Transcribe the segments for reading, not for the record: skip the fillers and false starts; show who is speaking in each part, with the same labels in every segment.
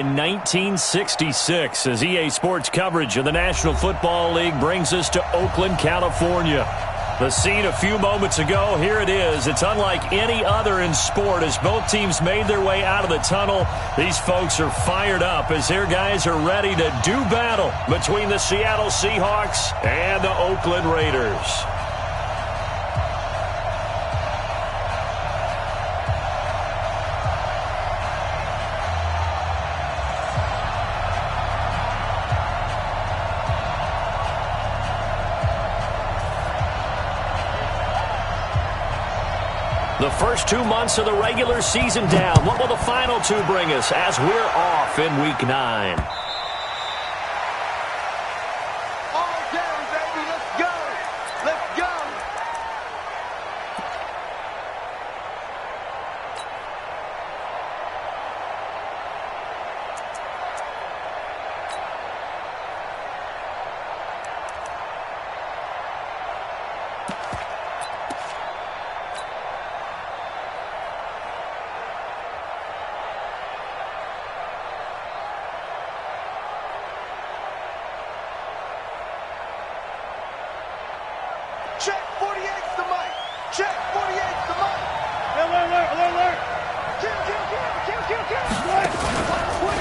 Speaker 1: In 1966, as EA Sports coverage of the National Football League brings us to Oakland, California. The scene a few moments ago, here it is. It's unlike any other in sport as both teams made their way out of the tunnel. These folks are fired up as their guys are ready to do battle between the Seattle Seahawks and the Oakland Raiders. The first 2 months of the regular season down. What will the final two bring us as we're off in Week 9?
Speaker 2: All day, baby. Let's go. Let's go. Check 48's the mic. Check 48's the mic. Alert. Kill.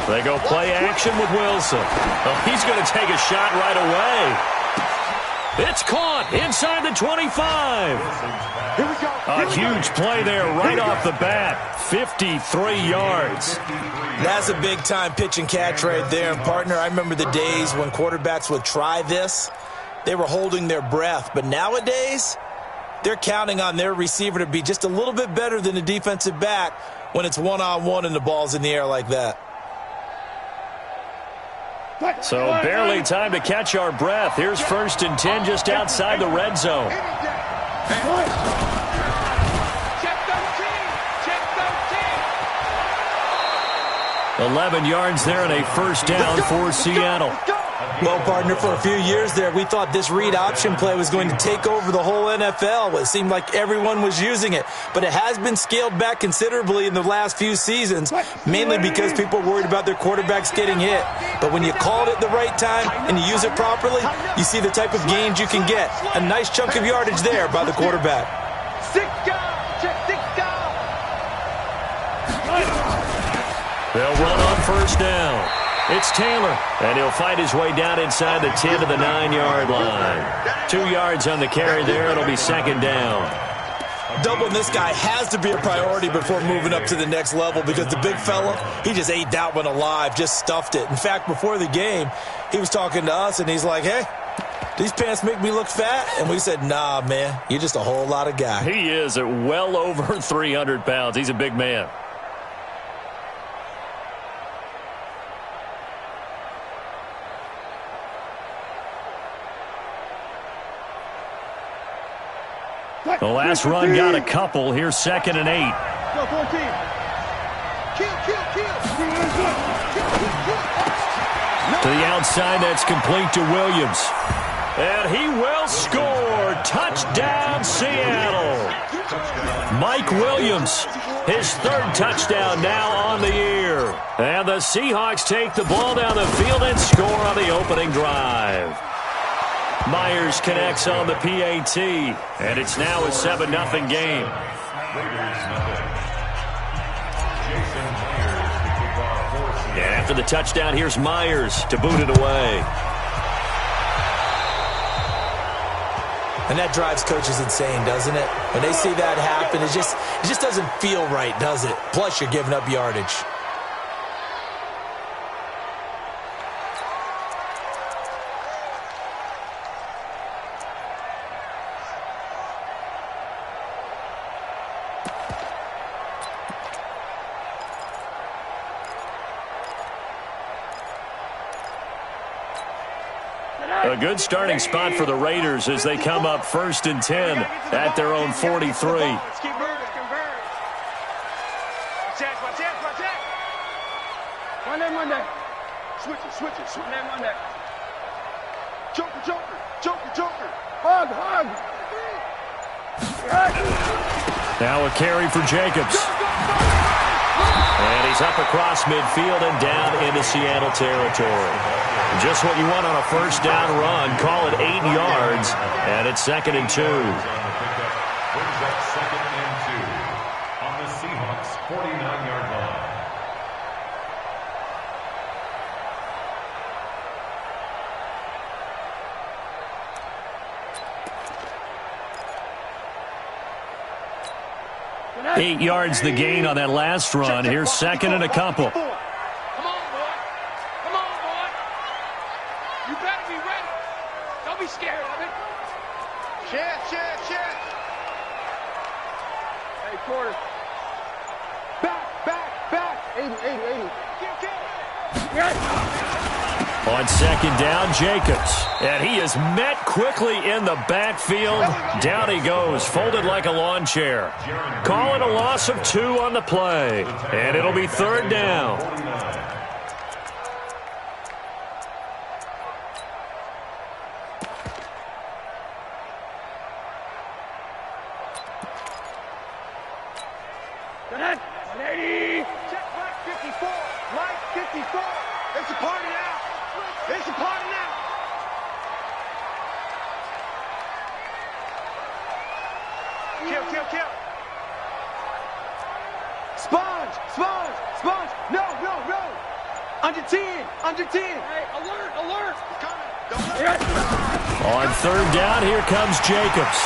Speaker 1: They go play action with Wilson. Oh, he's going to take a shot right away. It's caught inside the 25.
Speaker 2: Here we go.
Speaker 1: A huge play there right off the bat. 53 yards.
Speaker 3: That's a big-time pitch and catch right there. And, partner, I remember the days when quarterbacks would try this. They were holding their breath. But nowadays, they're counting on their receiver to be just a little bit better than the defensive back when it's one-on-one and the ball's in the air like that.
Speaker 1: So barely time to catch our breath. Here's 1st and 10 just outside the red zone.
Speaker 2: Check 13.
Speaker 1: 11 yards there and a first down for Seattle.
Speaker 3: Well, partner, for a few years there, we thought this read option play was going to take over the whole NFL. It seemed like everyone was using it. But it has been scaled back considerably in the last few seasons, mainly because people are worried about their quarterbacks getting hit. But when you call it at the right time and you use it properly, you see the type of gains you can get. A nice chunk of yardage there by the quarterback.
Speaker 2: 6 guys. Check 6 guys.
Speaker 1: They'll run on first down. It's Taylor, and he'll fight his way down inside the 10 to the 9-yard line. 2 yards on the carry there. It'll be 2nd down.
Speaker 3: Doubling this guy has to be a priority before moving up to the next level because the big fella, he just ate that one alive, just stuffed it. In fact, before the game, he was talking to us, and he's like, hey, these pants make me look fat? And we said, nah, man, you're just a whole lot of guy.
Speaker 1: He is at well over 300 pounds. He's a big man. The last run got a couple. Here's 2nd and 8.
Speaker 2: Go 14. Kill.
Speaker 1: To the outside, that's complete to Williams. And he will score. Touchdown, Seattle. Mike Williams, his 3rd touchdown now on the year. And the Seahawks take the ball down the field and score on the opening drive. Myers connects on the PAT, and it's now a 7-0 game. And after the touchdown, here's Myers to boot it away.
Speaker 3: And that drives coaches insane, doesn't it? When they see that happen, it just doesn't feel right, does it? Plus, you're giving up yardage.
Speaker 1: A good starting spot for the Raiders as they come up 1st and 10 at their own 43.
Speaker 2: Let's keep moving. Check. One day. Switch it. One day. Joker. Hug.
Speaker 1: Now a carry for Jacobs. And he's up across midfield and down into Seattle territory. Just what you want on a first down run. Call it 8 yards, and it's 2nd and 2.
Speaker 4: Brings up 2nd and 2 on the Seahawks' 49-yard line.
Speaker 1: Eight yards the gain on that last run. Here's 2nd and a couple.
Speaker 2: Come on, boy. Come on, boy. You better be ready. Don't be scared of it. Check. Hey, quarter. Back. 80.
Speaker 1: On 2nd down, Jacobs. And he is met quickly in the backfield. Down he goes, folded like a lawn chair. Call it a loss of 2 on the play. And it'll be 3rd down.
Speaker 2: Check right 54. Right 54. It's a party now. It's a party now. Kill. Sponge. No. Under 10. Hey, alert.
Speaker 1: On 3rd down, here comes Jacobs.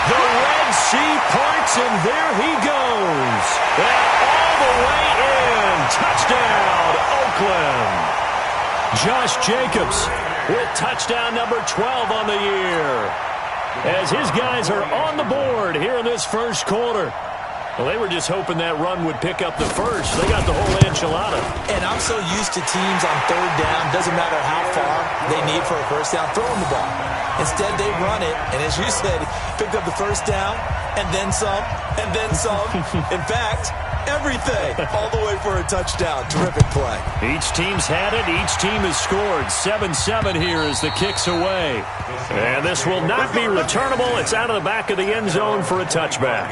Speaker 1: The Red Sea parts, and there he goes. And all the way in. Touchdown, Oakland. Josh Jacobs with touchdown number 12 on the year. As his guys are on the board here in this first quarter. Well, they were just hoping that run would pick up the first. They got the whole enchilada.
Speaker 3: And I'm so used to teams on 3rd down, doesn't matter how far they need for a first down, throwing the ball. Instead, they run it, and as you said, picked up the first down, and then some, and then some. In fact, everything, all the way for a touchdown. Terrific play.
Speaker 1: Each team's had it. Each team has scored. 7-7 here as the kick's away. And this will not be returnable. It's out of the back of the end zone for a touchback.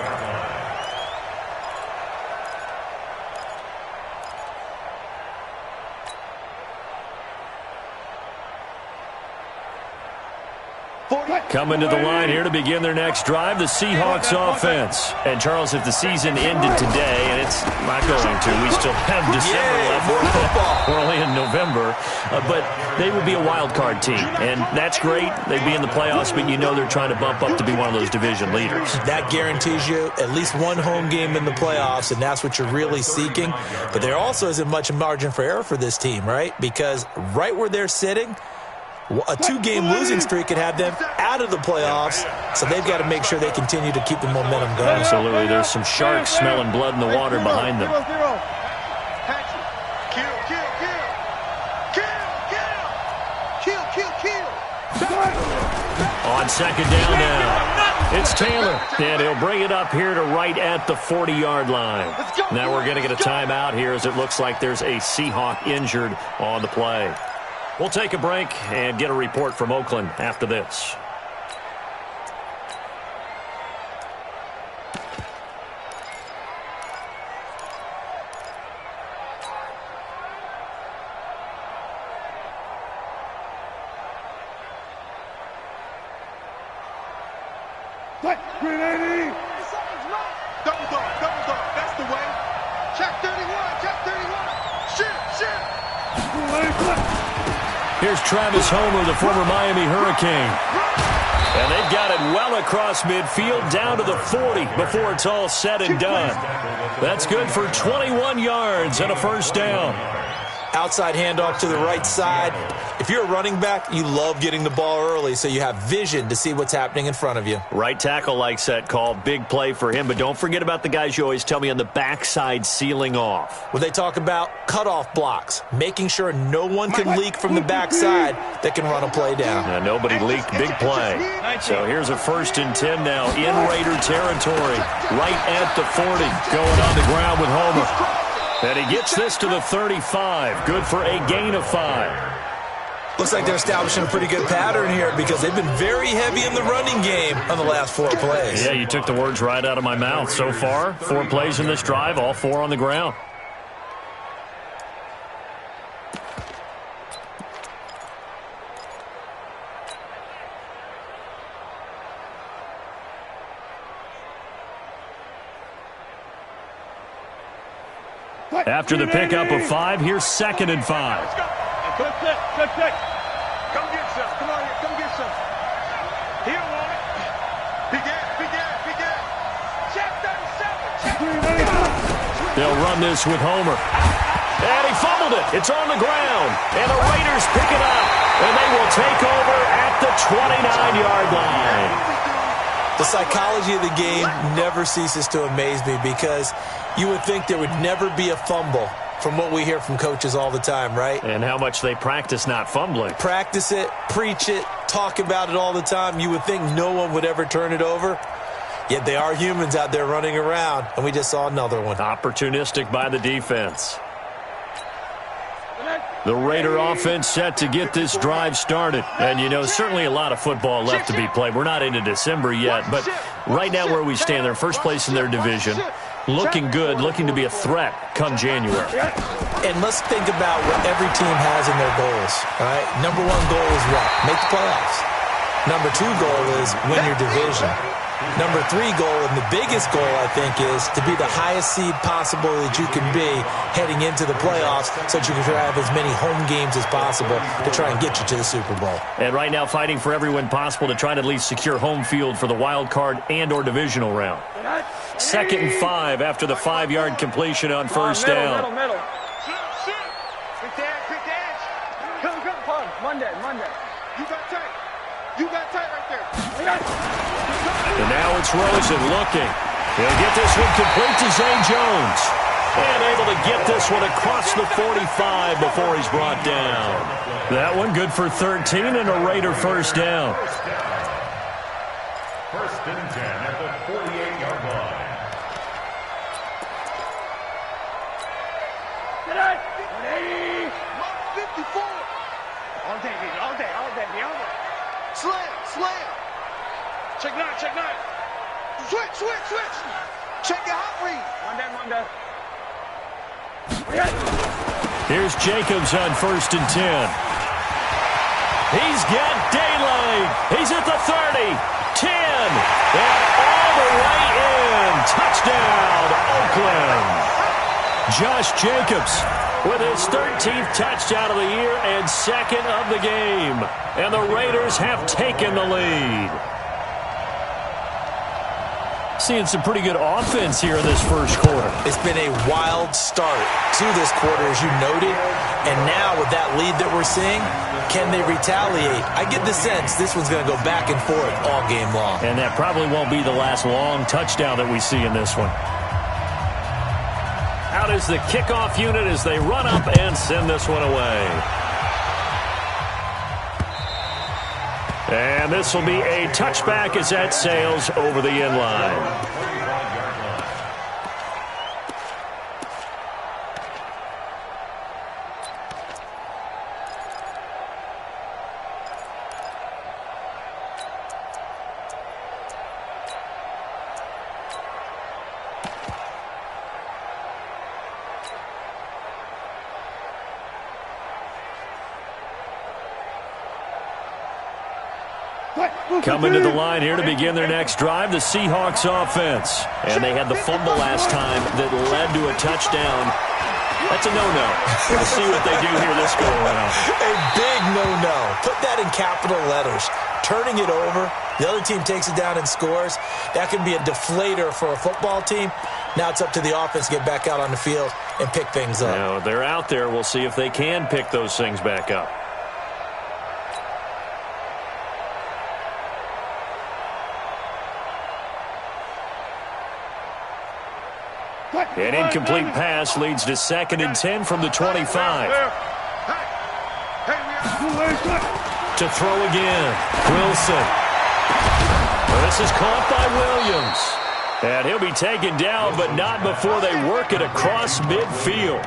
Speaker 1: Coming to the line here to begin their next drive, the Seahawks offense. And, Charles, if the season ended today, and it's not going to, we still have December left. We're only in November. But they would be a wild card team, and that's great. They'd be in the playoffs, but you know they're trying to bump up to be one of those division leaders.
Speaker 3: That guarantees you at least one home game in the playoffs, and that's what you're really seeking. But there also isn't much margin for error for this team, right? Because right where they're sitting, a 2-game losing streak could have them out of the playoffs, so they've got to make sure they continue to keep the momentum going.
Speaker 1: Absolutely. There's some sharks smelling blood in the water behind them.
Speaker 2: Kill.
Speaker 1: On 2nd down now, it's Taylor, and he'll bring it up here to right at the 40-yard line. Now we're going to get a timeout here as it looks like there's a Seahawk injured on the play. We'll take a break and get a report from Oakland after this.
Speaker 2: Grenade! Double dog. That's the way. Check 31. Shit.
Speaker 1: Here's Travis Homer, the former Miami Hurricane. And they've got it well across midfield, down to the 40 before it's all said and done. That's good for 21 yards and a first down.
Speaker 3: Outside handoff to the right side. If you're a running back, you love getting the ball early so you have vision to see what's happening in front of you.
Speaker 1: Right tackle likes that call. Big play for him. But don't forget about the guys you always tell me on the backside sealing off.
Speaker 3: When they talk about cutoff blocks, making sure no one can leak from the backside that can run a play down.
Speaker 1: Now, nobody leaked. Big play. So here's a 1st and 10 now in Raider territory. Right at the 40. Going on the ground with Homer. And he gets this to the 35. Good for a gain of 5.
Speaker 3: Looks like they're establishing a pretty good pattern here because they've been very heavy in the running game on the last 4 plays.
Speaker 1: Yeah, you took the words right out of my mouth. So far, 4 plays in this drive, all 4 on the ground. After the pickup of 5, here's 2nd and 5.
Speaker 2: Let's go. Check. Come get some. Come on here. Come get some. He don't want it. Big gas. Check 37.
Speaker 1: They'll run this with Homer. And he fumbled it. It's on the ground. And the Raiders pick it up. And they will take over at the 29-yard line.
Speaker 3: The psychology of the game never ceases to amaze me because you would think there would never be a fumble from what we hear from coaches all the time, right?
Speaker 1: And how much they practice not fumbling.
Speaker 3: Practice it, preach it, talk about it all the time. You would think no one would ever turn it over. Yet they are humans out there running around, and we just saw another one.
Speaker 1: Opportunistic by the defense. The Raider offense set to get this drive started. And, you know, certainly a lot of football left to be played. We're not into December yet, but right now where we stand, they're first place in their division. Looking good, looking to be a threat come January.
Speaker 3: And let's think about what every team has in their goals, all right? Number 1 goal is what? Make the playoffs. Number 2 goal is win your division. Number 3 goal, and the biggest goal, I think, is to be the highest seed possible that you can be heading into the playoffs so that you can have as many home games as possible to try and get you to the Super Bowl.
Speaker 1: And right now fighting for every win possible to try to at least secure home field for the wild card and or divisional round. 2nd and 5 after the 5-yard completion on first down.
Speaker 2: Middle. Quick dash. Come. Monday. You got tight right there.
Speaker 1: And now it's Rosen looking. He'll get this one complete to Zay Jones. And able to get this one across the 45 before he's brought down. That one good for 13 and a Raider first down.
Speaker 4: First and 10 at the 48-yard line.
Speaker 2: Tonight, 54. All day. Slam. Check nine. Switch. Check your hot read. Monday.
Speaker 1: Here's Jacobs on first and 10. He's got daylight. He's at the 30, 10, and all the way in. Touchdown, Oakland. Josh Jacobs with his 13th touchdown of the year and 2nd of the game. And the Raiders have taken the lead. Seeing some pretty good offense here in this first quarter.
Speaker 3: It's been a wild start to this quarter, as you noted. And now with that lead that we're seeing, can they retaliate? I get the sense this one's going to go back and forth all game long.
Speaker 1: And that probably won't be the last long touchdown that we see in this one. Out is the kickoff unit as they run up and send this one away. And this will be a touchback as that sails over the end line. Coming to the line here to begin their next drive, the Seahawks offense. And they had the fumble last time that led to a touchdown. That's a no-no. We'll see what they do here this go-around.
Speaker 3: A big no-no. Put that in capital letters. Turning it over, the other team takes it down and scores. That can be a deflator for a football team. Now it's up to the offense to get back out on the field and pick things up.
Speaker 1: Now, they're out there. We'll see if they can pick those things back up. An incomplete pass leads to 2nd and 10 from the 25. To throw again, Wilson. This is caught by Williams. And he'll be taken down, but not before they work it across midfield.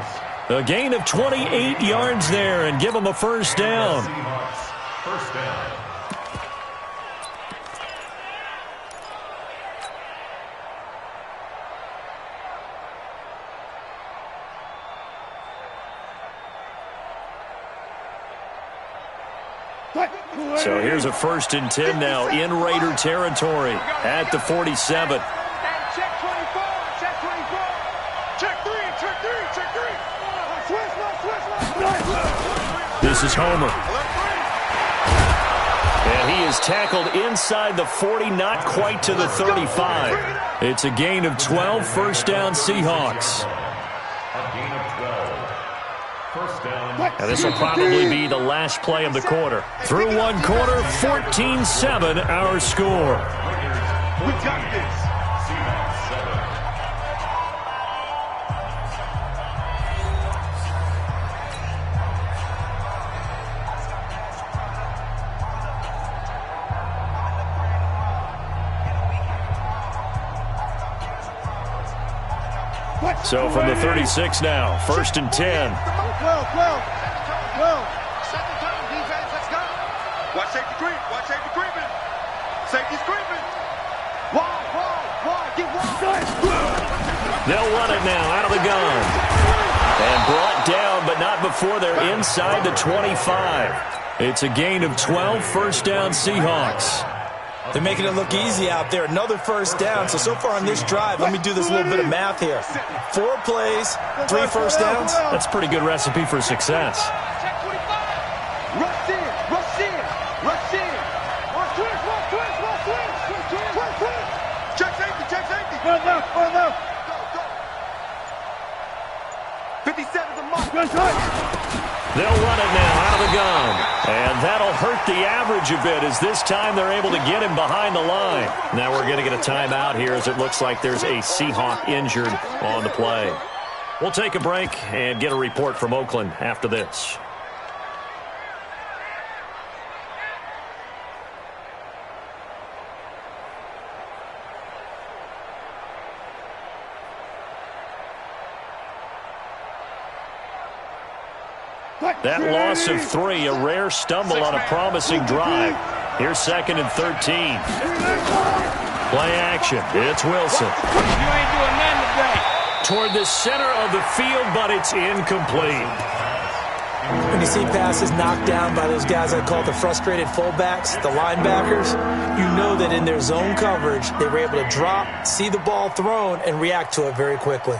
Speaker 1: A gain of 28 yards there and give them a first down.
Speaker 4: First down.
Speaker 1: So here's a 1st and 10 now in Raider territory at the 47.
Speaker 2: Check 24. Check 3.
Speaker 1: This is Homer. And he is tackled inside the 40, not quite to the 35. It's a gain of 12, first down Seahawks.
Speaker 4: A gain of 12. First down.
Speaker 1: And this will probably be the last play of the quarter. Through one quarter, 14-7 our score.
Speaker 2: We got this.
Speaker 4: Seahawks 7.
Speaker 1: So from the 36 now, first and 10.
Speaker 2: 12. Second time, defense, let's go. Watch safety creep. Watch safety creeping. Safety's creeping. Wide, get wide.
Speaker 1: They'll run it now out of the gun. And brought down, but not before they're inside the 25. It's a gain of 12, first down Seahawks.
Speaker 3: They're making it look easy out there. Another first down. So far on this drive, let me do this little bit of math here. 4 plays, 3 first downs.
Speaker 1: That's a pretty good recipe for success.
Speaker 2: Check 25. Rush in. Check safety. Go. 57's a mark.
Speaker 1: They'll run it now out of the gun. And that'll hurt the average a bit as this time they're able to get him behind the line. Now we're going to get a timeout here as it looks like there's a Seahawk injured on the play. We'll take a break and get a report from Oakland after this. That loss of 3, a rare stumble on a promising drive. Here's second and 13. Play action. It's Wilson.
Speaker 2: You ain't doing nothing today.
Speaker 1: Toward the center of the field, but it's incomplete.
Speaker 3: When you see passes knocked down by those guys I call the frustrated fullbacks, the linebackers, you know that in their zone coverage, they were able to drop, see the ball thrown, and react to it very quickly.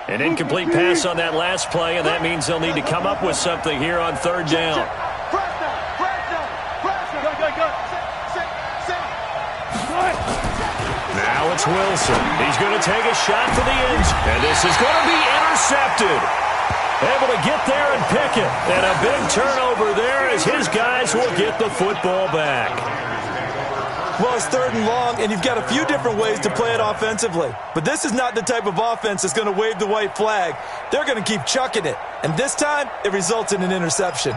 Speaker 1: An incomplete pass on that last play, and that means they'll need to come up with something here on third down. Now it's Wilson. He's going to take a shot for the end, and this is going to be intercepted. Able to get there and pick it. And a big turnover there as his guys will get the football back.
Speaker 3: Well, it's third and long, and you've got a few different ways to play it offensively. But this is not the type of offense that's going to wave the white flag. They're going to keep chucking it. And this time, it results in an interception.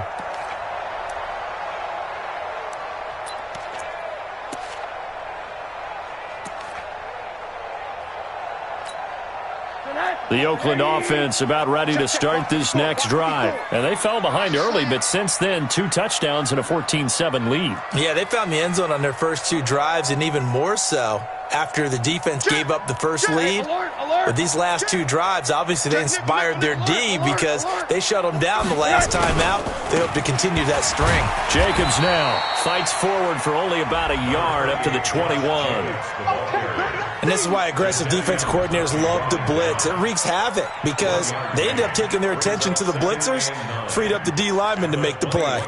Speaker 1: The Oakland offense about ready to start this next drive. And they fell behind early, but since then, 2 touchdowns and a 14-7 lead.
Speaker 3: Yeah, they found the end zone on their first 2 drives, and even more so after the defense gave up the first lead. But these last 2 drives, obviously they inspired their D because they shut them down the last time out. They hope to continue that string.
Speaker 1: Jacobs now fights forward for only about a yard up to the 21.
Speaker 3: And this is why aggressive defense coordinators love to blitz. It wreaks havoc because they end up taking their attention to the blitzers, freed up the D lineman to make the play.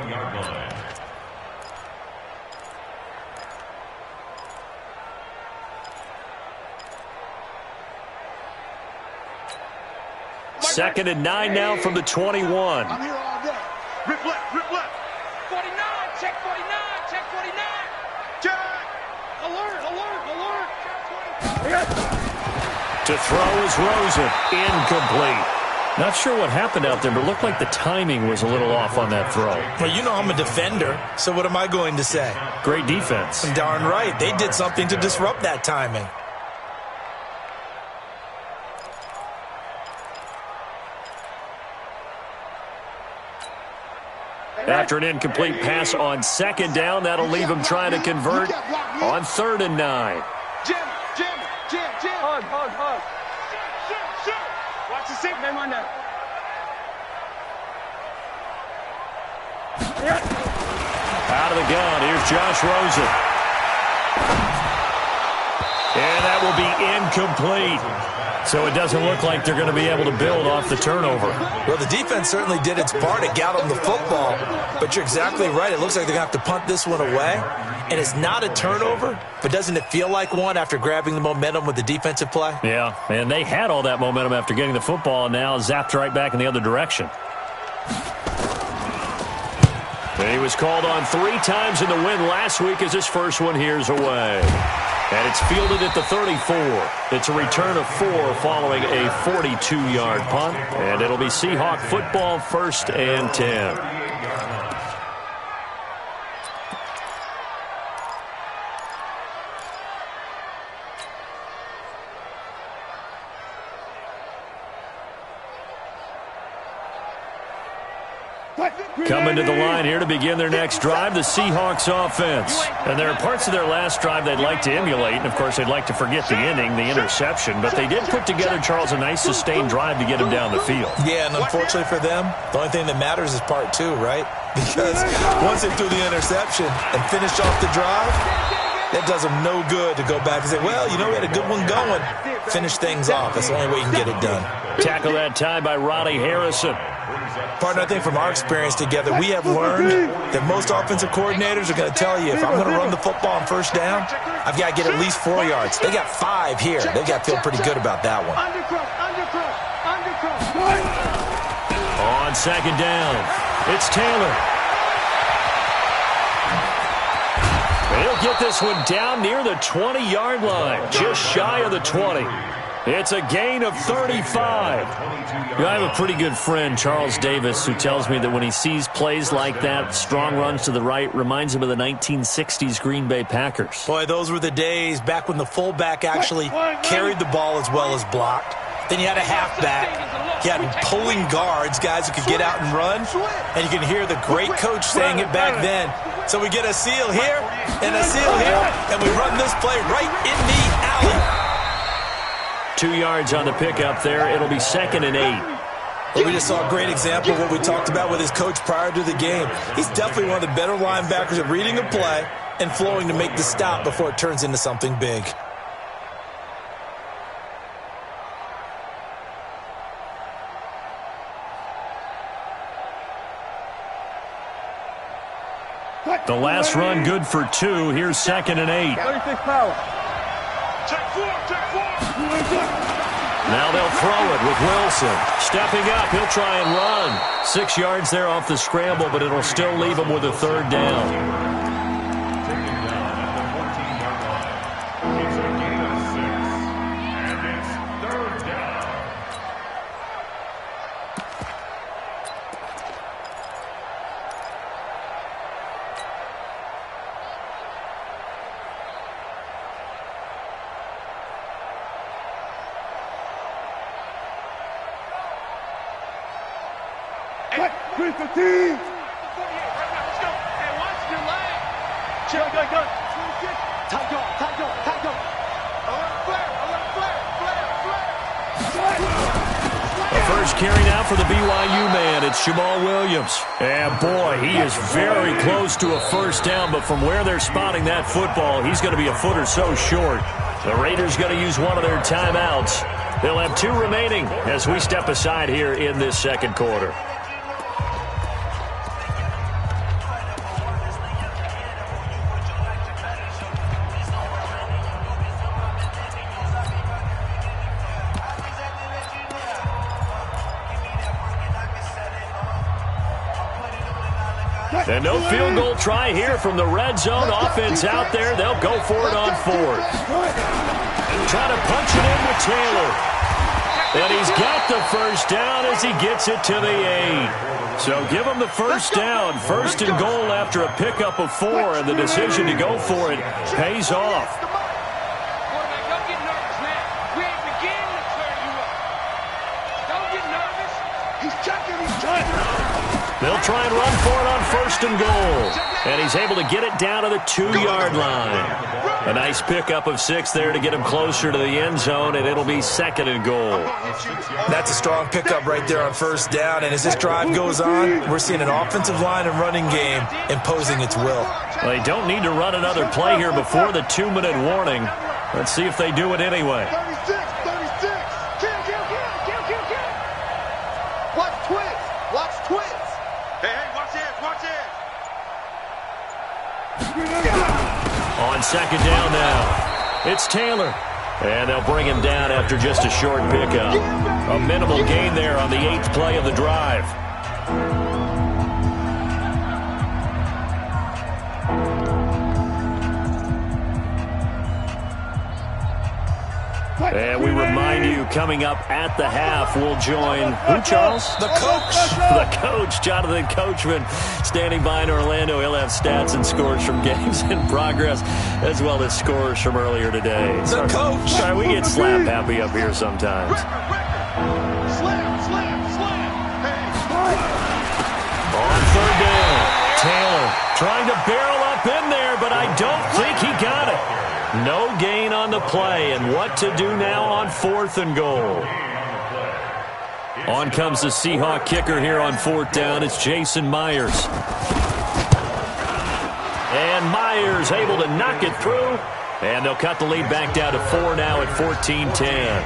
Speaker 1: Second and 9 now from the 21.
Speaker 2: I'm here all day. Rip left. 49, check 49. Check. Alert.
Speaker 1: To throw is Rosen. Incomplete. Not sure what happened out there, but it looked like the timing was a little off on that throw.
Speaker 3: Well, you know I'm a defender, so what am I going to say?
Speaker 1: Great defense.
Speaker 3: Darn right. They did something to disrupt that timing.
Speaker 1: After an incomplete pass on second down, that'll leave him trying to convert on third and 9.
Speaker 2: Jim. Hug. Shoot. Watch the seat, man, on that.
Speaker 1: Out of the gun, here's Josh Rosen. And that That will be incomplete. So it doesn't look like they're going to be able to build off the turnover.
Speaker 3: Well, the defense certainly did its part to get them the football, but you're exactly right. It looks like they're going to have to punt this one away, and it's not a turnover, but doesn't it feel like one after grabbing the momentum with the defensive play?
Speaker 1: Yeah, and they had all that momentum after getting the football, and now zapped right back in the other direction. And he was called on 3 times in the win last week as his first one here's away. And it's fielded at the 34. It's a return of 4 following a 42-yard punt. And it'll be Seahawk football, 1st and 10. Coming to the line here to begin their next drive, the Seahawks offense. And there are parts of their last drive they'd like to emulate, and of course they'd like to forget the ending, the interception, but they did put together, Charles, a nice sustained drive to get him down the field.
Speaker 3: Yeah, and unfortunately for them, the only thing that matters is part 2, right? Because once they threw the interception and finished off the drive, that does them no good to go back and say, well, you know, we had a good one going. Finish things off. That's the only way you can get it done.
Speaker 1: Tackle that time by Ronnie Harrison.
Speaker 3: Partner, I think from our experience together, we have learned that most offensive coordinators are going to tell you, if I'm going to run the football on first down, I've got to get at least 4 yards. They got 5 here. They've got to feel pretty good about that one.
Speaker 1: On second down, it's Taylor. He'll get this one down near the 20-yard line, just shy of the 20. It's a gain of 35. I have a pretty good friend, Charles Davis, who tells me that when he sees plays like that, strong runs to the right, reminds him of the 1960s Green Bay Packers.
Speaker 3: Boy, those were the days back when the fullback actually carried the ball as well as blocked. Then you had a halfback. You had pulling guards, guys who could get out and run. And you can hear the great coach saying it back then. So we get a seal here and a seal here, and we run this play right in the alley.
Speaker 1: 2 yards on the pickup there. It'll be 2nd and 8.
Speaker 3: Well, we just saw a great example of what we talked about with his coach prior to the game. He's definitely one of the better linebackers at reading a play and flowing to make the stop before it turns into something big.
Speaker 1: The last run good for 2. Here's 2nd and 8.
Speaker 2: 36 power. Check 4.
Speaker 1: Now they'll throw it with Wilson. Stepping up, he'll try and run. 6 yards there off the scramble, but it'll still leave him with a 3rd down. Carry now for the BYU man. It's Jamal Williams. And boy, he is very close to a 1st down, but from where they're spotting that football, he's going to be a foot or so short. The Raiders going to use one of their timeouts. They'll have 2 remaining as we step aside here in this 2nd quarter. And no field goal try here from the red zone. Offense out there. They'll go for it on 4th. Trying to punch it in with Taylor. And he's got the 1st down as he gets it to the 8. So give him the 1st down. 1st and goal after a pickup of 4. And the decision to go for it pays off. They'll try and run for it on 1st and goal. And he's able to get it down to the 2-yard line. A nice pickup of 6 there to get him closer to the end zone, and it'll be 2nd and goal.
Speaker 3: That's a strong pickup right there on 1st down. And as this drive goes on, we're seeing an offensive line and running game imposing its will.
Speaker 1: Well, they don't need to run another play here before the 2-minute warning. Let's see if they do it anyway.
Speaker 2: 36. Kill. Watch twins. Hey, watch edge.
Speaker 1: On second down now, it's Taylor. And they'll bring him down after just a short pickup. A minimal gain there on the 8th play of the drive. And we remind you, coming up at the half, we'll join who, Charles?
Speaker 3: The coach.
Speaker 1: The coach, Jonathan Coachman, standing by in Orlando. He'll have stats and scores from games in progress, as well as scores from earlier today.
Speaker 3: The coach.
Speaker 1: Sorry, we get slap happy up here sometimes.
Speaker 2: Slam.
Speaker 1: On third down, Taylor trying to barrel up in there, but I don't think he got it. No gain on the play, and what to do now on 4th and goal. On comes the Seahawk kicker here on 4th down. It's Jason Myers. And Myers able to knock it through, and they'll cut the lead back down to 4 now at 14-10.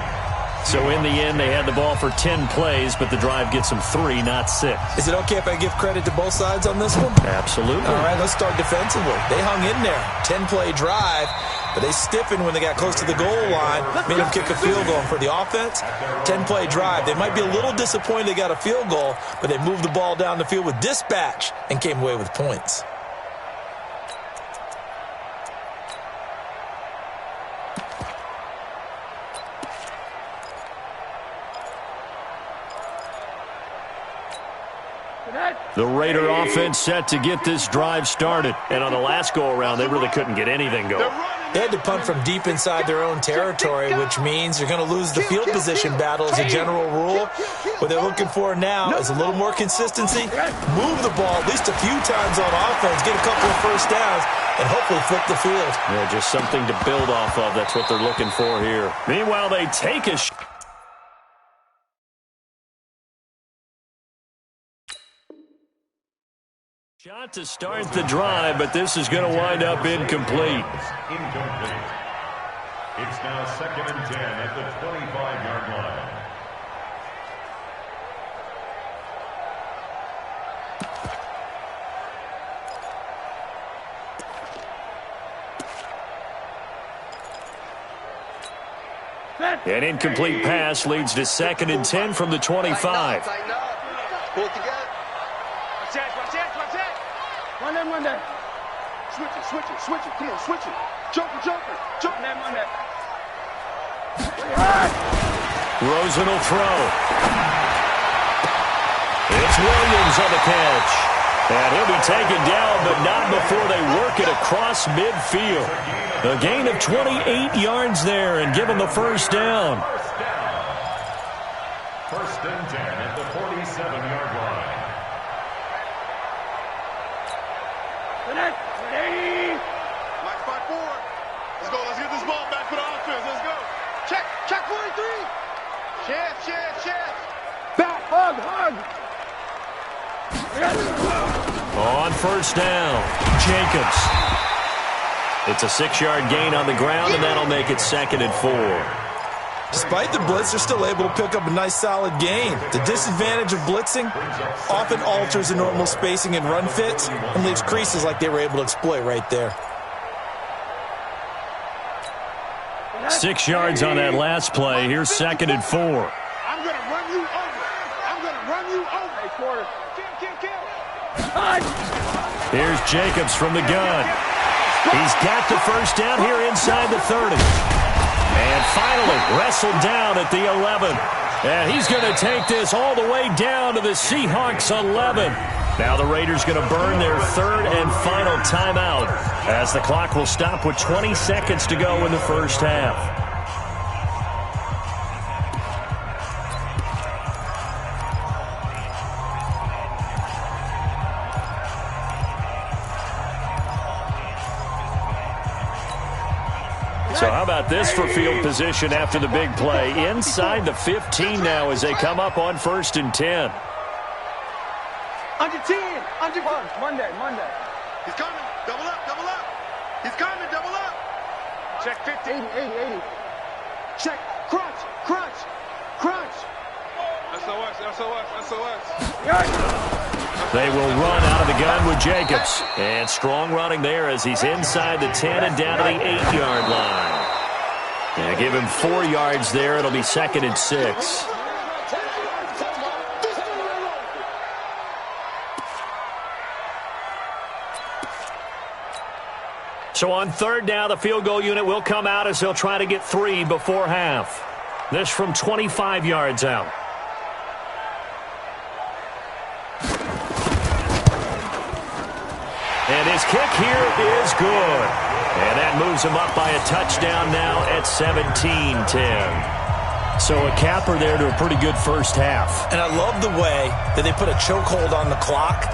Speaker 1: So in the end, they had the ball for 10 plays, but the drive gets them 3, not 6.
Speaker 3: Is it okay if I give credit to both sides on this one?
Speaker 1: Absolutely.
Speaker 3: All right, let's start defensively. They hung in there. 10-play drive, but they stiffened when they got close to the goal line, made them kick a field goal. For the offense, 10-play drive. They might be a little disappointed they got a field goal, but they moved the ball down the field with dispatch and came away with points.
Speaker 1: The Raider offense set to get this drive started. And on the last go-around, they really couldn't get anything going.
Speaker 3: They had to punt from deep inside their own territory, which means you're going to lose the field position battle as a general rule. What they're looking for now is a little more consistency, move the ball at least a few times on offense, get a couple of first downs, and hopefully flip the field.
Speaker 1: Yeah, just something to build off of. That's what they're looking for here. Meanwhile, they take a shot to start the drive, but this is going to wind up incomplete.
Speaker 4: Incomplete. It's now 2nd and 10 at the 25-yard line.
Speaker 1: An incomplete pass leads to 2nd and 10 from the 25.
Speaker 2: Pull it together. Watch that. Run that. Switch it. Come on, switch it. Joker. Jump that.
Speaker 1: Rosen will throw. It's Williams on the catch. And he'll be taken down, but not before they work it across midfield. A gain of 28 yards there and give him the first down.
Speaker 4: 1st and 10 at the 47-yard line.
Speaker 2: Mike 5-4. Let's go. Let's get this ball back for the offense. Let's go. Check 43. Chef. Back, hug.
Speaker 1: On first down, Jacobs. It's a 6-yard gain on the ground, and that'll make it 2nd and 4.
Speaker 3: Despite the blitz, they're still able to pick up a nice solid gain. The disadvantage of blitzing often alters the normal spacing and run fits and leaves creases like they were able to exploit right there.
Speaker 1: 6 yards on that last play. Here's 2nd and 4.
Speaker 2: I'm going to run you over. Hey, quarter. Kill.
Speaker 1: Here's Jacobs from the gun. He's got the first down here inside the 30. And finally wrestled down at the 11. And he's going to take this all the way down to the Seahawks 11. Now the Raiders going to burn their 3rd and final timeout as the clock will stop with 20 seconds to go in the first half. So how about this for field position after the big play? Inside the 15 now as they come up on 1st and 10.
Speaker 2: Under 10. Monday. He's coming. Double up. He's coming. Double up. Check 50. 80, 80, 80. Check. Crunch, crunch, crunch. SOS, SOS, SOS.
Speaker 1: They will run out of the gun with Jacobs. And strong running there as he's inside the 10 and down to the 8-yard line. Yeah, give him 4 yards there. It'll be 2nd and 6. So on 3rd down, the field goal unit will come out as they'll try to get 3 before half. This from 25 yards out. And his kick here is good. And that moves him up by a touchdown now at 17-10. So a capper there to a pretty good first half.
Speaker 3: And I love the way that they put a chokehold on the clock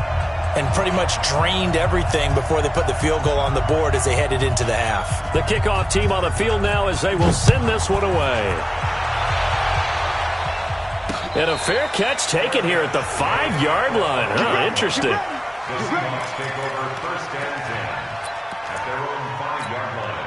Speaker 3: and pretty much drained everything before they put the field goal on the board as they headed into the half.
Speaker 1: The kickoff team on the field now as they will send this one away. And a fair catch taken here at the 5-yard line. Huh, interesting.
Speaker 4: The Seahawks take over 1st and 10 at their own 5-yard line.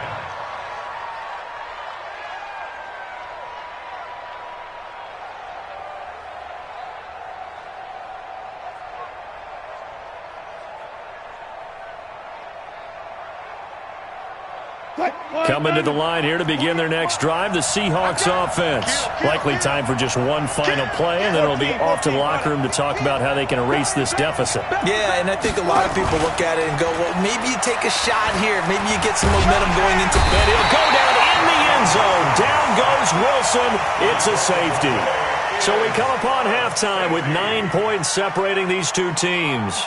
Speaker 1: Coming to the line here to begin their next drive, the Seahawks offense. Likely time for just one final play, and then it'll be off to the locker room to talk about how they can erase this deficit.
Speaker 3: Yeah, and I think a lot of people look at it and go, well, maybe you take a shot here. Maybe you get some momentum going into bed.
Speaker 1: He'll go down in the end zone. Down goes Wilson. It's a safety. So we come upon halftime with 9 points separating these two teams.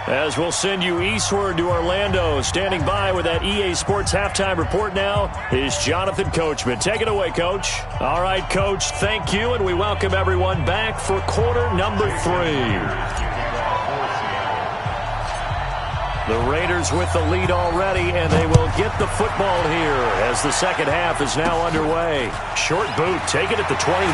Speaker 1: As we'll send you eastward to Orlando. Standing by with that EA Sports halftime report now is Jonathan Coachman. Take it away, Coach. All right, Coach, thank you, and we welcome everyone back for quarter number 3. The Raiders with the lead already, and they will get the football here as the second half is now underway. Short boot, take it at the 21.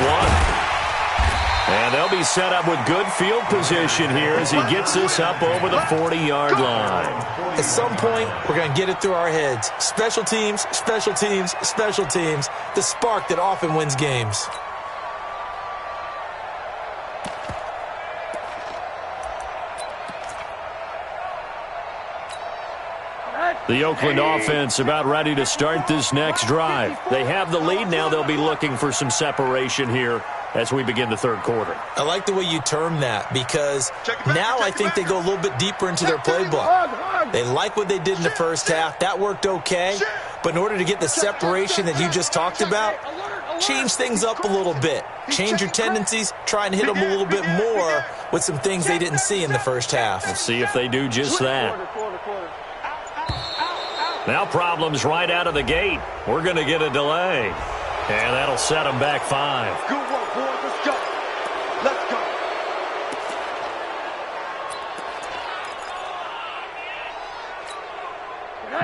Speaker 1: And they'll be set up with good field position here as he gets this up over the 40-yard line.
Speaker 3: At some point, we're going to get it through our heads. Special teams, special teams, special teams. The spark that often wins games.
Speaker 1: The Oakland offense about ready to start this next drive. They have the lead now. They'll be looking for some separation here as we begin the third quarter.
Speaker 3: I like the way you term that because now I think they go a little bit deeper into their playbook. They like what they did in the first half. That worked okay. But in order to get the separation that you just talked about, change things up a little bit. Change your tendencies. Try and hit them a little bit more with some things they didn't see in the first half.
Speaker 1: We'll see if they do just that. Now problems right out of the gate. We're going to get a delay. And that'll set them back 5.
Speaker 2: Good work, boys. Let's go. Let's go.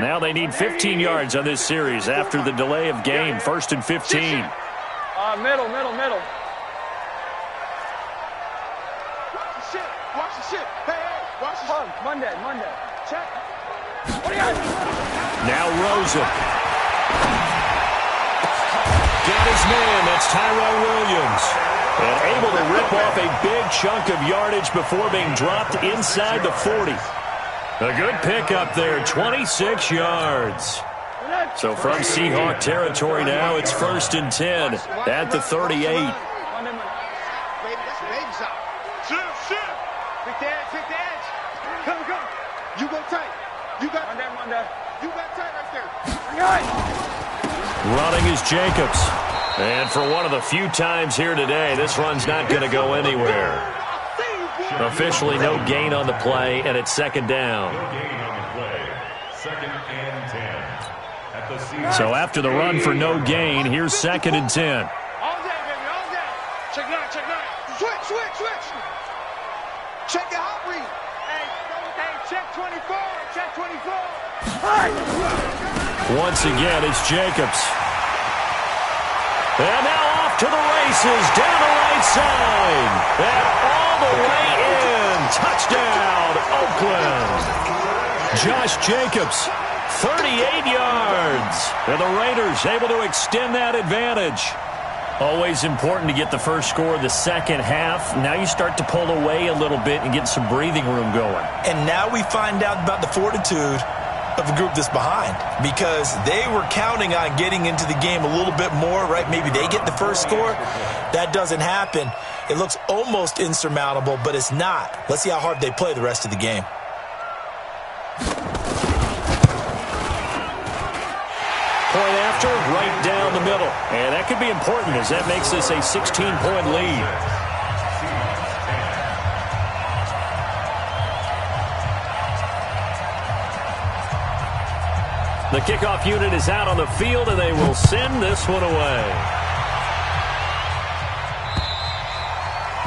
Speaker 1: Now they need 15 yards on this series after the delay of game. 1st and 15.
Speaker 2: Middle. Watch the shit. Watch the shit. Hey, watch the shit. Monday. Check. What do you got?
Speaker 1: Now Rosen. Got his man. That's Tyrell Williams. And able to rip off a big chunk of yardage before being dropped inside the 40. A good pickup there, 26 yards. So from Seahawk territory now, it's 1st and 10 at the 38.
Speaker 2: Baby, that's baby shot. Shit. Pick the edge. Come. You go tight. You got Monday. You got tight right there.
Speaker 1: Running is Jacobs. And for one of the few times here today, this run's not going to go anywhere. Officially no gain on the play, and it's 2nd down.
Speaker 4: No gain on the play. 2nd and 10 at the Seahawks.
Speaker 1: So after the run for no gain, here's 2nd and 10.
Speaker 2: All day, baby, all day. Check nine. Switch. Check your hot read. Hey, check 24.
Speaker 1: Once again, it's Jacobs. And now off to the races, down the right side. And all the way in. Touchdown, Oakland. Josh Jacobs, 38 yards. And the Raiders able to extend that advantage. Always important to get the first score of the second half. Now you start to pull away a little bit and get some breathing room going.
Speaker 3: And now we find out about the fortitude of a group that's behind, because they were counting on getting into the game a little bit more, right? Maybe they get the first score. That doesn't happen. It looks almost insurmountable, but it's not. Let's see how hard they play the rest of the game.
Speaker 1: Point after, right down the middle. And that could be important as that makes this a 16-point lead. The kickoff unit is out on the field, and they will send this one away.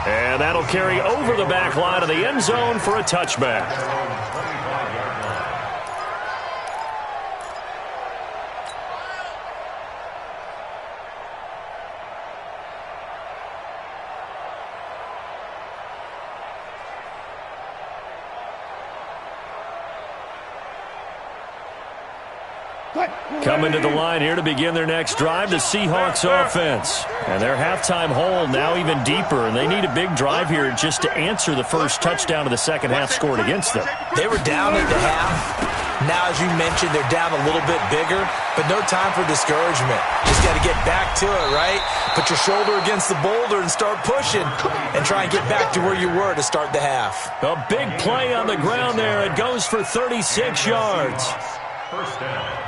Speaker 1: And that'll carry over the back line of the end zone for a touchback. Coming to the line here to begin their next drive, the Seahawks offense. And their halftime hole now even deeper, and they need a big drive here just to answer the first touchdown of the second half scored against them.
Speaker 3: They were down at the half. Now, as you mentioned, they're down a little bit bigger, but no time for discouragement. Just got to get back to it, right? Put your shoulder against the boulder and start pushing and try and get back to where you were to start the half.
Speaker 1: A big play on the ground there. It goes for 36 yards.
Speaker 4: First down.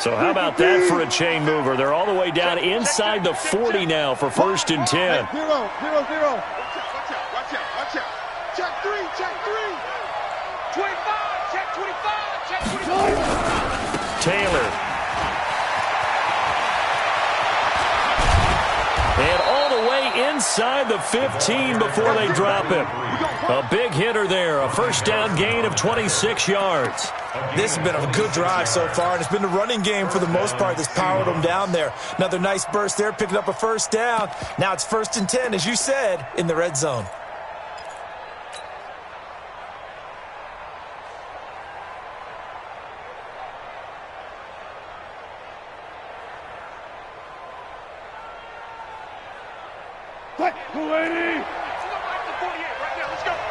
Speaker 1: So how about that for a chain mover? They're all the way down inside the 40 now for 1st and 10.
Speaker 2: 0, 0, 0. Watch out. Check 3. 25, check 25, check 25.
Speaker 1: Taylor. And all the way inside the 15 before they drop him. A big hitter there. A first down gain of 26 yards.
Speaker 3: This has been a good drive so far, and it's been the running game for the most part that's powered them down there. Another nice burst there, picking up a first down. Now it's 1st and 10, as you said, in the red zone.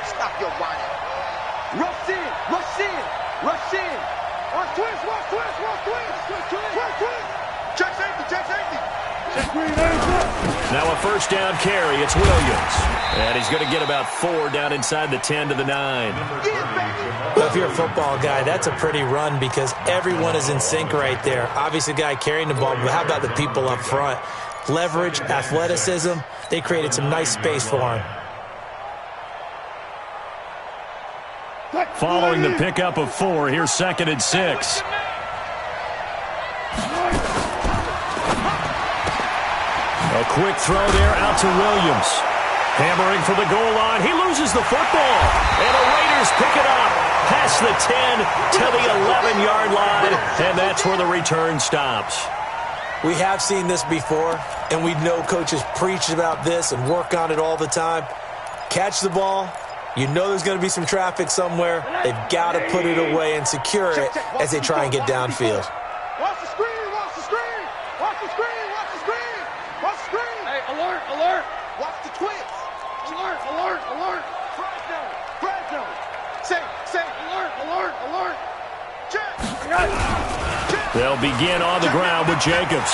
Speaker 2: Stop your whining. Rush in. Watch twist. Check safety.
Speaker 1: Now a first down carry. It's Williams. And he's going to get about 4 down inside the 10 to the 9.
Speaker 3: Well, if you're a football guy, that's a pretty run because everyone is in sync right there. Obviously, the guy carrying the ball, but how about the people up front? Leverage, athleticism, they created some nice space for him.
Speaker 1: Following the pickup of 4, here's 2nd and 6. A quick throw there out to Williams. Hammering for the goal line. He loses the football. And the Raiders pick it up past the 10 to the 11-yard line. And that's where the return stops.
Speaker 3: We have seen this before, and we know coaches preach about this and work on it all the time. Catch the ball. You know there's going to be some traffic somewhere. They've got to put it away and secure it as they try and get downfield.
Speaker 2: Watch the screen. Hey, alert. Watch the twist. Alert. Flag zone. Say, alert. Check.
Speaker 1: They'll begin on the ground with Jacobs.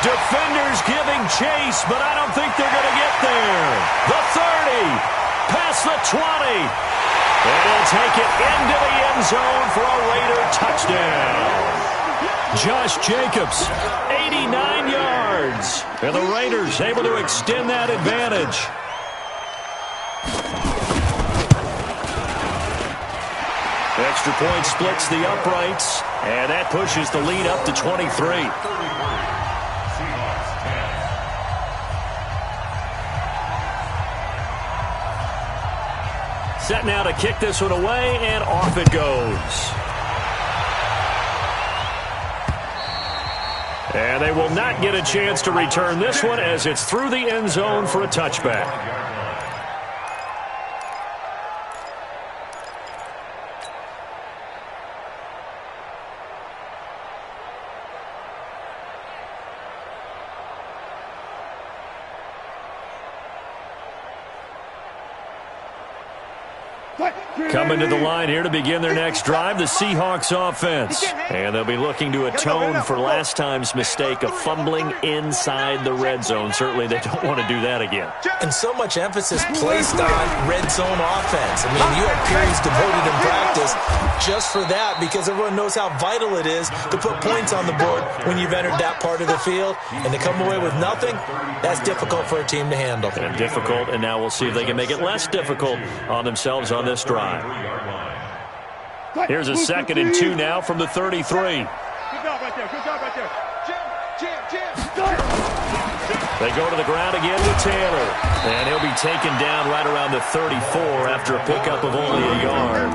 Speaker 1: Defenders giving chase, but I don't think they're going to get there. The 30. Past the 20. And he'll take it into the end zone for a Raider touchdown. Josh Jacobs, 89 yards. And the Raiders able to extend that advantage. Extra point splits the uprights. And that pushes the lead up to 23. Set now to kick this one away, and off it goes. And they will not get a chance to return this one as it's through the end zone for a touchback. Coming to the line here to begin their next drive, the Seahawks offense. And they'll be looking to atone for last time's mistake of fumbling inside the red zone. Certainly they don't want to do that again.
Speaker 3: And so much emphasis placed on red zone offense. I mean, you have periods devoted in practice just for that because everyone knows how vital it is to put points on the board when you've entered that part of the field. And to come away with nothing, that's difficult for a team to handle.
Speaker 1: And difficult, and now we'll see if they can make it less difficult on themselves on this drive. Here's a 2nd and 2 now from the 33.
Speaker 2: Good job right there. Good job right there. Jam.
Speaker 1: They go to the ground again with Taylor. And he'll be taken down right around the 34 after a pickup of only a yard.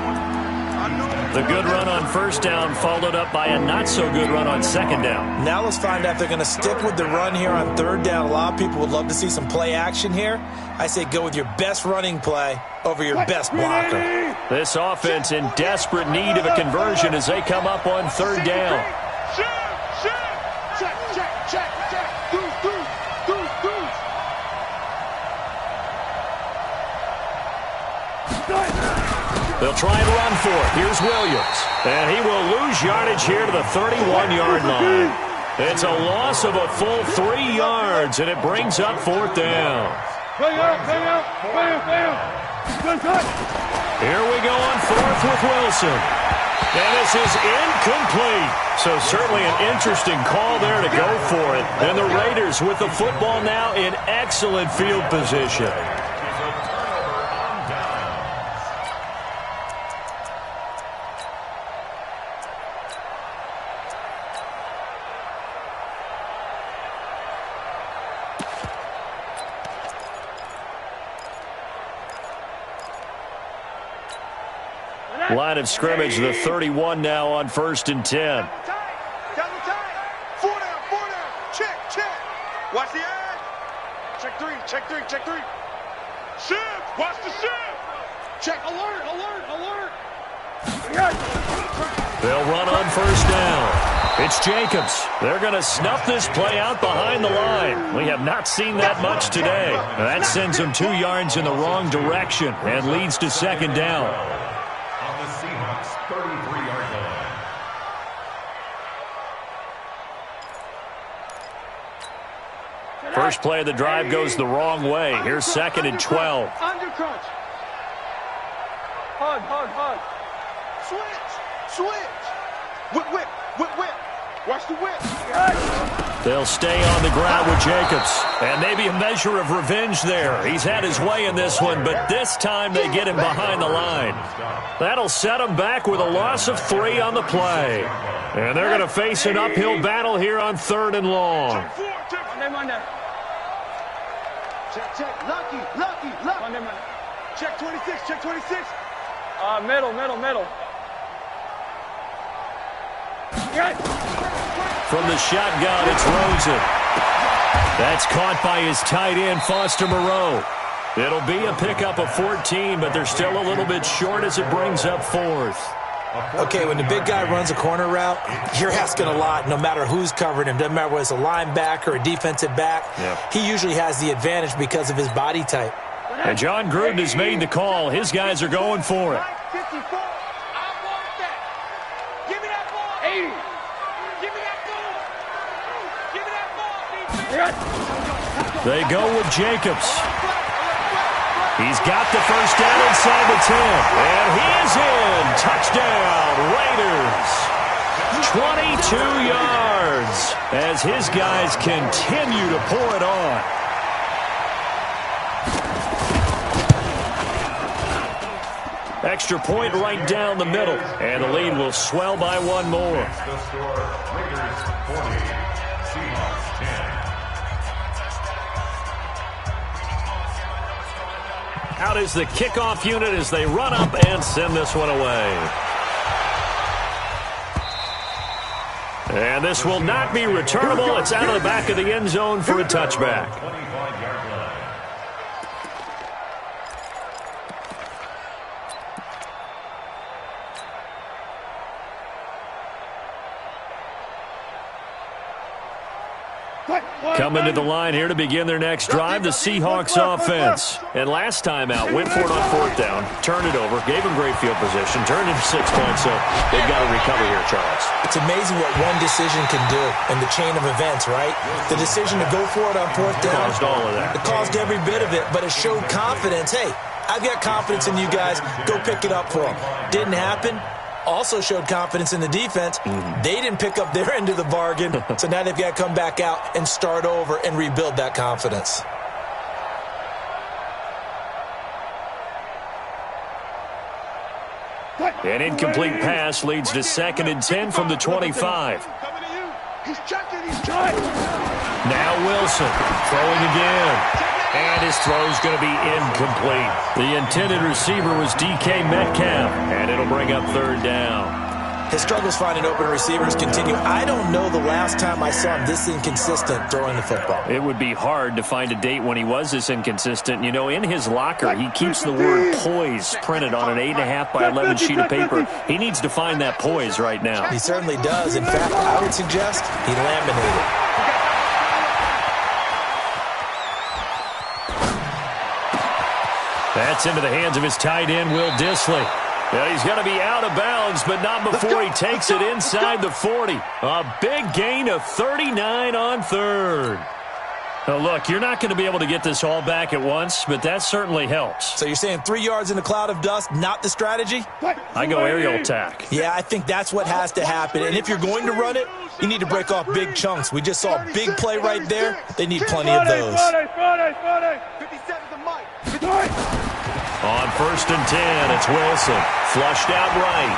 Speaker 1: The good run on first down followed up by a not-so-good run on second down.
Speaker 3: Now let's find out if they're going to stick with the run here on third down. A lot of people would love to see some play action here. I say go with your best running play over your best blocker.
Speaker 1: This offense in desperate need of a conversion as they come up on third down.
Speaker 2: Check.
Speaker 1: They'll try and run for it. Here's Williams. And he will lose yardage here to the 31-yard line. It's a loss of a full 3 yards, and it brings up 4th down.
Speaker 2: Bam.
Speaker 1: Here we go on 4th with Wilson. And this is incomplete. So certainly an interesting call there to go for it. And the Raiders with the football now in excellent field position. Line of scrimmage, the 31 now on 1st and 10.
Speaker 2: Double time. 4 down. Check. Watch the edge. Check three. Shift. Watch the shift. Check. Alert.
Speaker 1: They'll run on first down. It's Jacobs. They're going to snuff this play out behind the line. We have not seen that much today. That sends them 2 yards in the wrong direction and leads to second down.
Speaker 4: On the Seahawks 33-yard line.
Speaker 1: First play of the drive goes the wrong way. Here's 2nd and 12.
Speaker 2: Undercrunch. Hug. Switch. Whip. Watch the whip.
Speaker 1: They'll stay on the ground with Jacobs. And maybe a measure of revenge there. He's had his way in this one, but this time they get him behind the line. That'll set him back with a loss of 3 on the play. And they're going to face an uphill battle here on 3rd and long.
Speaker 2: Monday. Check. Lucky. Monday. Check 26. Middle.
Speaker 1: From the shotgun, it's Rosen. That's caught by his tight end, Foster Moreau. It'll be a pickup of 14, but they're still a little bit short as it brings up 4th.
Speaker 3: Okay, when the big guy runs a corner route, you're asking a lot no matter who's covering him. Doesn't matter whether it's a linebacker or a defensive back.
Speaker 1: Yep.
Speaker 3: He usually has the advantage because of his body type.
Speaker 1: And John Gruden has made the call. His guys are going for it.
Speaker 2: 54. I want that. Give me that ball. 80. Give me that ball.
Speaker 1: They go with Jacobs. He's got the first down inside the 10. And he is in. Touchdown, Raiders. 22 yards as his guys continue to pour it on. Extra point right down the middle. And the lead will swell by 1 more.
Speaker 4: The score, Raiders 40, Seahawks 10.
Speaker 1: Out is the kickoff unit as they run up and send this one away. And this will not be returnable. It's out of the back of the end zone for a touchback.
Speaker 4: 25-yard line.
Speaker 1: Coming to the line here to begin their next drive, the Seahawks offense. And last time out, went for it on fourth down, turned it over, gave them great field position, turned it for 6 points, so they've got to recover here, Charles.
Speaker 3: It's amazing what one decision can do in the chain of events, right? The decision to go for it on fourth down.
Speaker 1: Caused all of that.
Speaker 3: It caused every bit of it, but it showed confidence. Hey, I've got confidence in you guys. Go pick it up for them. Didn't happen. Also showed confidence in the defense. They didn't pick up their end of the bargain, so now they've got to come back out and start over and rebuild that confidence.
Speaker 1: An incomplete pass leads to 2nd and 10 from the 25.
Speaker 2: He's checking, he's trying.
Speaker 1: Now Wilson throwing again. And his throw's going to be incomplete. The intended receiver was DK Metcalf, and it'll bring up 3rd down.
Speaker 3: His struggles finding open receivers continue. I don't know the last time I saw him this inconsistent throwing the football.
Speaker 1: It would be hard to find a date when he was this inconsistent. You know, in his locker, he keeps the word poise printed on an 8.5 by 11 sheet of paper. He needs to find that poise right now.
Speaker 3: He certainly does. In fact, I would suggest he laminated.
Speaker 1: That's into the hands of his tight end, Will Dissly. Yeah, he's going to be out of bounds, but not before he takes it inside the 40. A big gain of 39 on 3rd. Now, look, you're not going to be able to get this all back at once, but that certainly helps.
Speaker 3: So you're saying 3 yards in a cloud of dust, not the strategy?
Speaker 1: I go aerial attack.
Speaker 3: Yeah, I think that's what has to happen. And if you're going to run it, you need to break off big chunks. We just saw a big play right there. They need plenty of those.
Speaker 2: 57's the mic.
Speaker 1: On 1st and 10, it's Wilson. Flushed out right.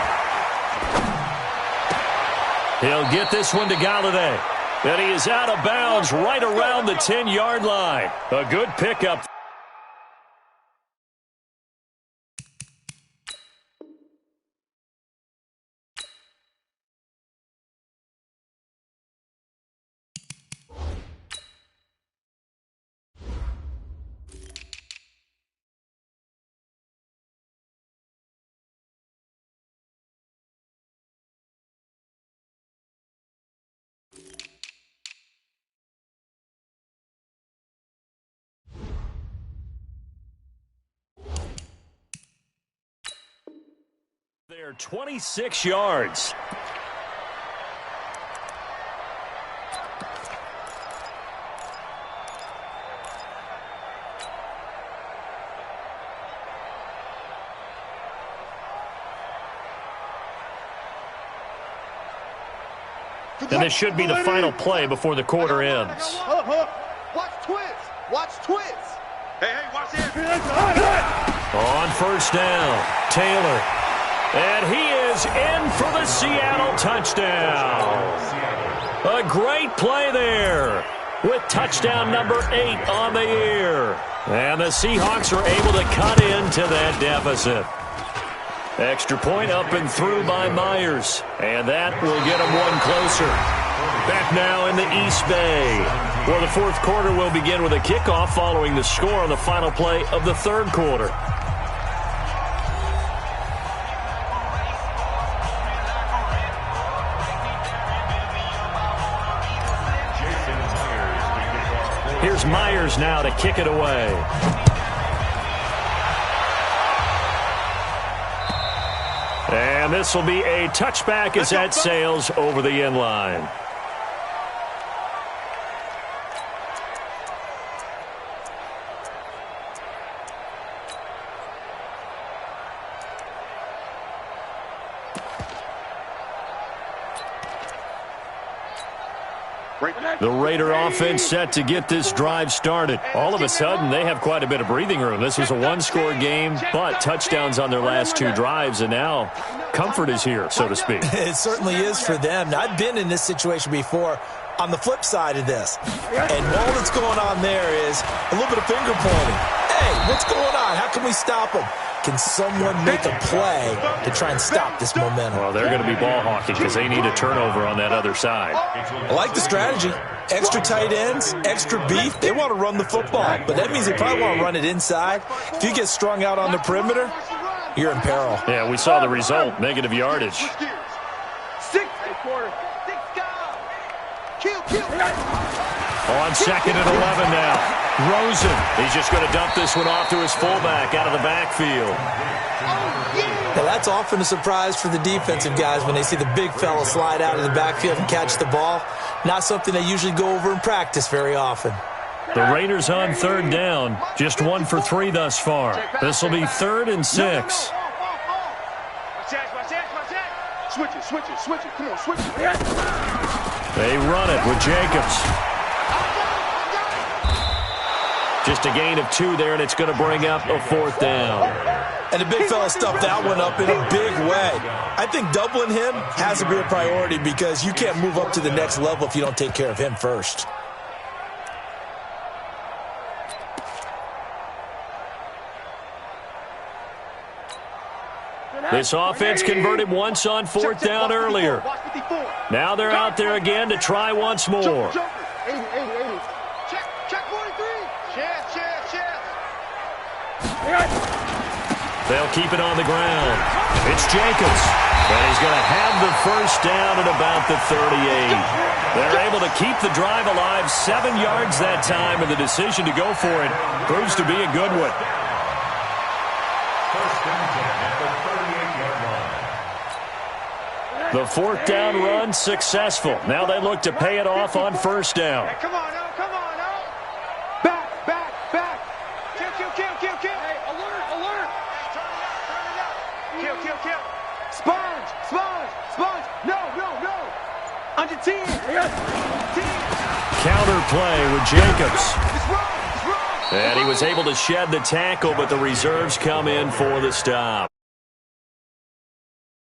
Speaker 1: He'll get this one to Galladay. And he is out of bounds right around the 10-yard line. A good pickup. They're 26 yards. And this should be the final play before the quarter ends.
Speaker 2: Hold up. Watch twins. Watch twins. Hey, watch this.
Speaker 1: On 1st down, Taylor. And he is in for the Seattle touchdown. A great play there with touchdown number 8 on the year. And the Seahawks are able to cut into that deficit. Extra point up and through by Myers. And that will get them one closer. Back now in the East Bay. Well, the 4th quarter will begin with a kickoff following the score on the final play of the 3rd quarter. Here's Myers now to kick it away. And this will be a touchback as that sails over the end line. The Raider offense set to get this drive started. All of a sudden, they have quite a bit of breathing room. This was a one-score game, but touchdowns on their last 2 drives, and now comfort is here, so to speak.
Speaker 3: It certainly is for them. Now, I've been in this situation before on the flip side of this, and all that's going on there is a little bit of finger pointing. Hey, what's going on? How can we stop them? Can someone make a play to try and stop this momentum?
Speaker 1: Well, they're going to be ball hawking because they need a turnover on that other side.
Speaker 3: I like the strategy. Extra tight ends, extra beef. They want to run the football, but that means they probably want to run it inside. If you get strung out on the perimeter, you're in peril.
Speaker 1: Yeah, we saw the result, negative yardage.
Speaker 2: 6 quarter. 6 guys. Kill.
Speaker 1: On 2nd and 11 now. Rosen. He's just going to dump this one off to his fullback out of the backfield.
Speaker 3: Now, that's often a surprise for the defensive guys when they see the big fella slide out of the backfield and catch the ball. Not something they usually go over in practice very often.
Speaker 1: The Raiders on 3rd down. Just 1 for 3 thus far. This will be 3rd and 6.
Speaker 2: Switch it, switch it, switch it. Come on, switch it.
Speaker 1: They run it with Jacobs. Just a gain of 2 there, and it's going to bring up a 4th down.
Speaker 3: And the big fella stuffed that one up in a big way. I think doubling him has to be a priority because you can't move up to the next level if you don't take care of him first.
Speaker 1: This offense converted once on 4th down earlier. Now they're out there again to try once more.
Speaker 2: 80, 80, 80. Check 43. Chest.
Speaker 1: They'll keep it on the ground. It's Jacobs. And he's going to have the 1st down at about the 38. They're able to keep the drive alive, 7 yards that time, and the decision to go for it proves to be a good one. The 4th down run successful. Now they look to pay it off on 1st down.
Speaker 2: Hey, come on now. Back. Kill. Hey, alert. Kill. Sponge. No. Under 10.
Speaker 1: Counter play with Jacobs.
Speaker 2: It's wrong.
Speaker 1: And he was able to shed the tackle, but the reserves come in for the stop.